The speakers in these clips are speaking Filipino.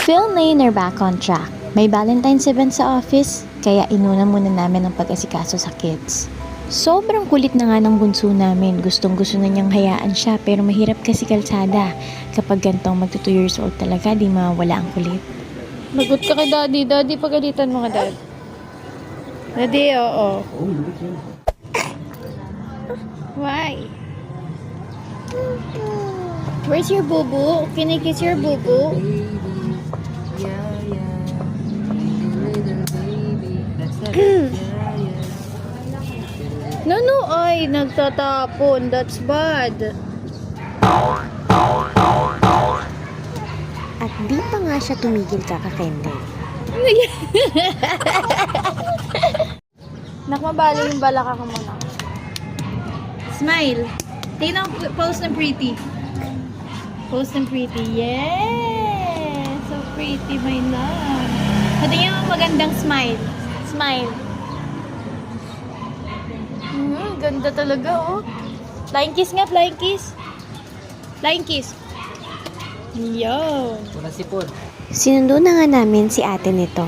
Phil and Lane are back on track. May Valentine's event sa office, kaya inuna muna namin ang pag-asikaso sa kids. Sobrang kulit na nga ng bunso namin. Gustong gusto na niyang hayaan siya pero mahirap kasi kalsada. Kapag gantong magto 2 years old talaga, di mawala ang kulit. Lagot ka kay Daddy. Daddy, pagalitan mo ka, Dad. Daddy, oo. Why? Where's your boo-boo? Can I kiss your boo-boo? No, ay, nagtatapon. That's bad. At di pa nga siya tumigil kakakende. Nakmabalo yung balakang mo na. Smile. Tingnan ang pose ng pretty. Pose ng pretty. Yes! So pretty, my love. Tingnan mo magandang smile. Smile. Ganda talaga, oh. Flying kiss nga, flying kiss. Flying kiss. Yo. Sinundo na nga namin si ate nito.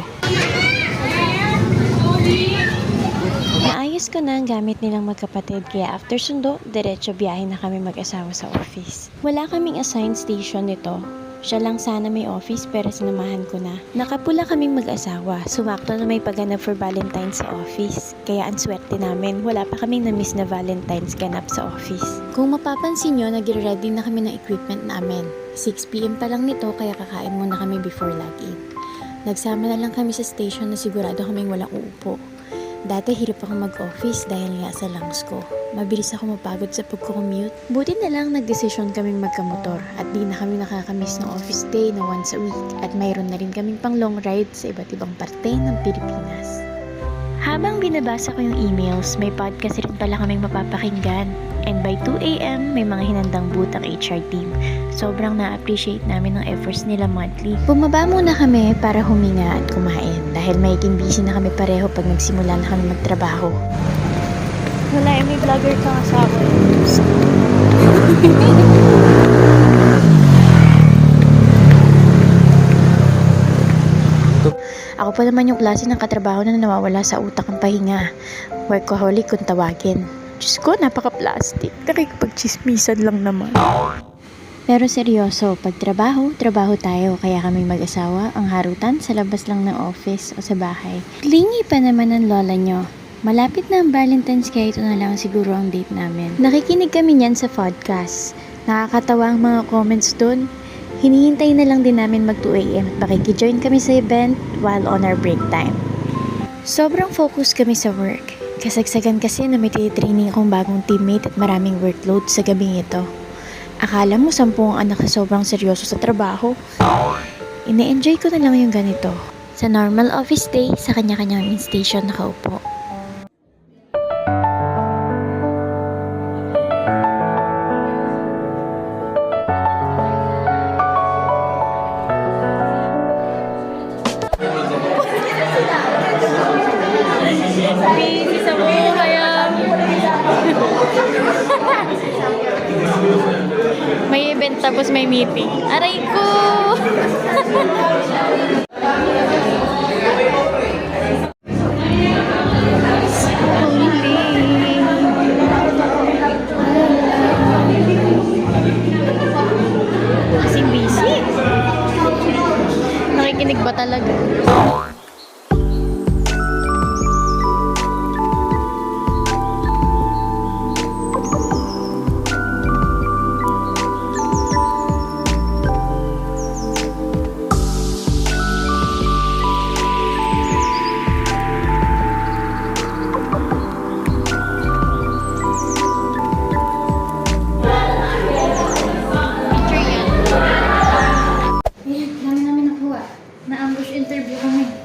Naayos ko na ang gamit nilang magkapatid kaya after sundo, diretso biyahe na kami mag-asawa sa office. Wala kaming assigned station nito. Siya lang sana may office pero sinamahan ko na. Nakapula kaming mag-asawa. Sumakto na may pagganap for Valentine's sa office. Kaya ang swerte namin, wala pa kaming na-miss na Valentine's ganap sa office. Kung mapapansin nyo, nag-ready na kami ng equipment namin. 6 PM pa lang nito kaya kakain muna kami before log-in. Nagsama na lang kami sa station na sigurado kaming walang uupo. Dati hirap ako mag-office dahil nga sa lungs ko. Mabilis ako mapagod sa pagko-commute. Buti na lang nagdesisyon kaming magkamotor at di na kami nakakamiss ng office day na once a week at mayroon na rin kaming pang long ride sa iba't ibang parte ng Pilipinas. Habang binabasa ko yung emails, may podcast rin pala kaming mapapakinggan. And by 2 AM, may mga hinandang booth ang HR team. Sobrang na-appreciate namin ang efforts nila monthly. Bumaba muna kami para huminga at kumain dahil magiging busy na kami pareho pag nagsimula na kami magtrabaho. Wala, may vlogger kang asawa. Ako pa naman yung klase ng katrabaho na nawawala sa utak ang pahinga. Workaholic kung tawagin. Diyos ko, napaka-plastic. Nakikipag-chismisan lang naman. Pero seryoso, pag trabaho tayo. Kaya kaming mag-asawa, ang harutan sa labas lang ng office o sa bahay. Clingy pa naman ang lola nyo. Malapit na ang Valentine's kaya ito na lang siguro ang date namin. Nakikinig kami niyan sa podcast. Nakakatawa ang mga comments dun. Hinihintay na lang din namin mag 2 AM at makikijoin kami sa event while on our break time. Sobrang focus kami sa work. Kasagsagan kasi na may training akong bagong teammate at maraming workload sa gabing ito. Akala mo 10 ang anak na sobrang seryoso sa trabaho. Ine-enjoy ko na lang yung ganito. Sa normal office day, sa kanya-kanyang station nakaupo. Busy sa buhay. May event tapos may meeting. Aray ko! Kasing busy. Nakikinig ba talaga?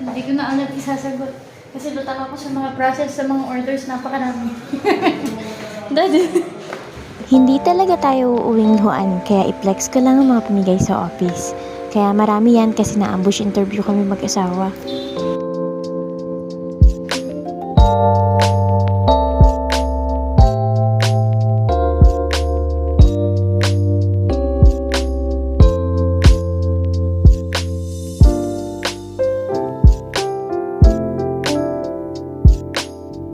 Hindi ko na alam isasagot. Kasi lutang ako sa mga process, sa mga orders, napakarami. Daddy. Hindi talaga tayo uuwing luhaan, kaya i-flex ko lang ang mga pamigay sa office. Kaya marami yan kasi na-ambush interview kami mag-asawa.